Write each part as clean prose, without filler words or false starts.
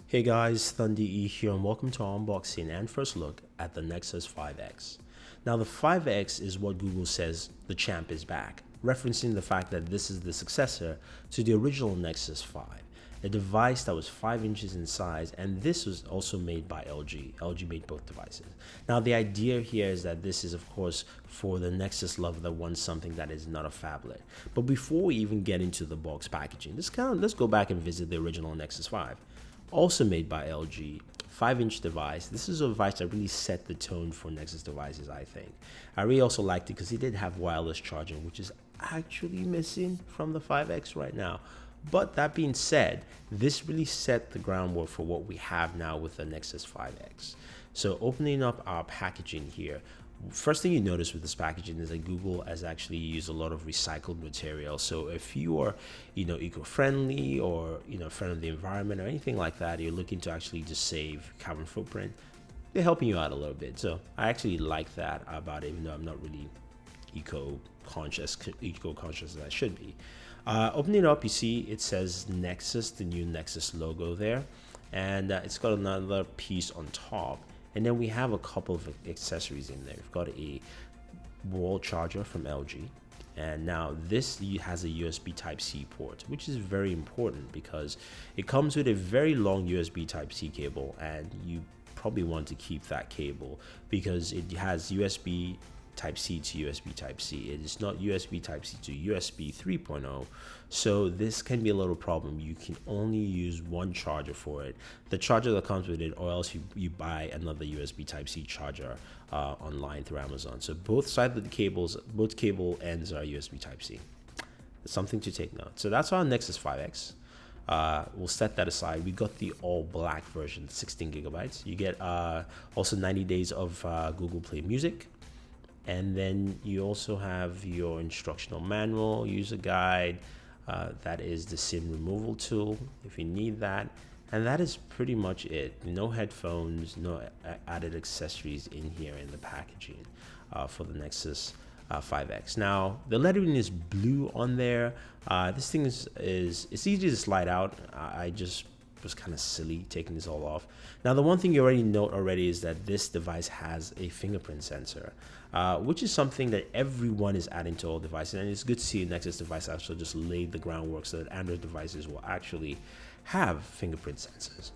Hey guys, Thunder E here and welcome to our unboxing and first look at the Nexus 5X. Now the 5X is what Google says the champ is back, referencing the fact that this is the successor to the original Nexus 5, a device that was 5 inches in size, and this was also made by LG. LG made both devices. Now the idea here is that this is of course for the Nexus lover that wants something that is not a phablet. But before we even get into the box packaging, let's go back and visit the original Nexus 5. Also made by LG, 5-inch device. This is a device that really set the tone for Nexus devices, I think. I really also liked it because it did have wireless charging, which is actually missing from the 5X right now. But that being said, this really set the groundwork for what we have now with the Nexus 5X. So opening up our packaging here, first thing you notice with this packaging is that Google has actually used a lot of recycled material. So if you are, eco-friendly or, a friend of the environment or anything like that, you're looking to actually just save carbon footprint, they're helping you out a little bit. So I actually like that about it, even though I'm not really eco-conscious as I should be. Opening it up, you see it says Nexus, the new Nexus logo there, and it's got another piece on top. And then we have a couple of accessories in there. We've got a wall charger from LG. And now this has a USB Type-C port, which is very important because it comes with a very long USB Type-C cable, and you probably want to keep that cable because it has USB Type-C to USB Type-C. It is not USB Type-C to USB 3.0, so this can be a little problem. You can only use one charger for it, the charger that comes with it, or else you buy another USB Type-C charger online through Amazon. So both sides of the cables, both cable ends are USB Type-C. Something to take note. So that's our Nexus 5X. We'll set that aside. We got the all black version, 16 gigabytes. You get also 90 days of Google Play Music. And then you also have your instructional manual, user guide, that is the SIM removal tool if you need that. And that is pretty much it. No headphones, no added accessories in here in the packaging for the Nexus 5X. Now, the lettering is blue on there. This thing it's easy to slide out. I just was kind of silly taking this all off. Now, the one thing you already note is that this device has a fingerprint sensor, which is something that everyone is adding to all devices, and it's good to see a Nexus device actually just laid the groundwork so that Android devices will actually have fingerprint sensors.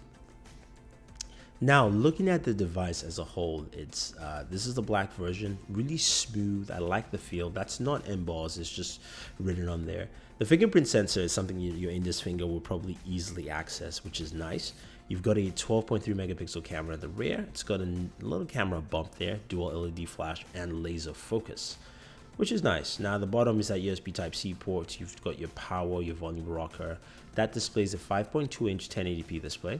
Now, looking at the device as a whole, it's this is the black version, really smooth. I like the feel. That's not embossed, it's just written on there. The fingerprint sensor is something your index finger will probably easily access, which is nice. You've got a 12.3 megapixel camera at the rear. It's got a little camera bump there, dual LED flash, and laser focus, which is nice. Now, the bottom is that USB Type-C port. You've got your power, your volume rocker. That displays a 5.2-inch 1080p display.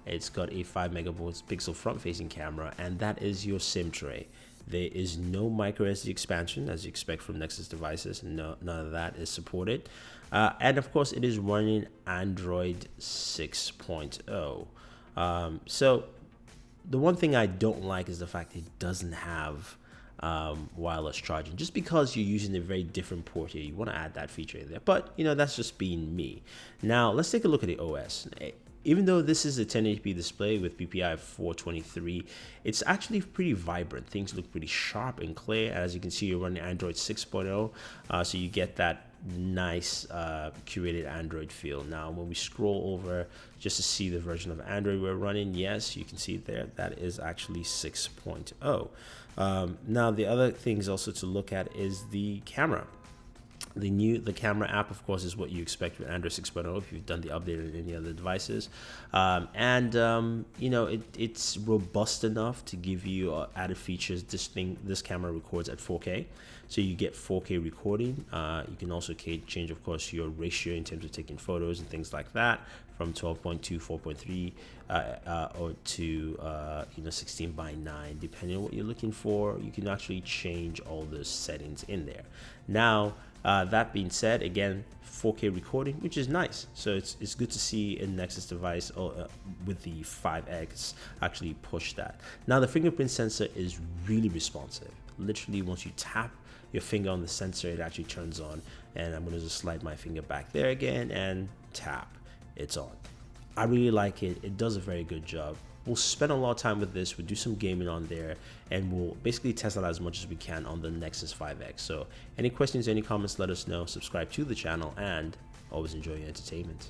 It's got a 5 megapixel front-facing camera, and that is your SIM tray. There is no micro SD expansion as you expect from Nexus devices. No, none of that is supported. And of course, it is running Android 6.0. So the one thing I don't like is the fact it doesn't have wireless charging. Just because you're using a very different port here, you want to add that feature in there. But that's just being me. Now let's take a look at the OS. Even though this is a 1080p display with PPI of 423, it's actually pretty vibrant. Things look pretty sharp and clear. As you can see, you're running Android 6.0, so you get that nice curated Android feel. Now, when we scroll over just to see the version of Android we're running, yes, you can see there, that is actually 6.0. Now, the other things also to look at is the camera. The camera app, of course, is what you expect with Android 6.0 if you've done the update on any other devices. It's robust enough to give you added features. This camera records at 4K, so you get 4K recording. You can also change, of course, your ratio in terms of taking photos and things like that, from 12.2, 4.3, or to 16:9, depending on what you're looking for. You can actually change all those settings in there. Now, that being said, again, 4K recording, which is nice. So it's good to see a Nexus device with the 5X actually push that. Now, the fingerprint sensor is really responsive. Literally, once you tap your finger on the sensor, it actually turns on, and I'm going to just slide my finger back there again and tap, it's on. I really like it. It does a very good job. We'll spend a lot of time with this. We'll do some gaming on there, and we'll basically test it as much as we can on the Nexus 5X. So any questions, any comments, let us know. Subscribe to the channel, and always enjoy your entertainment.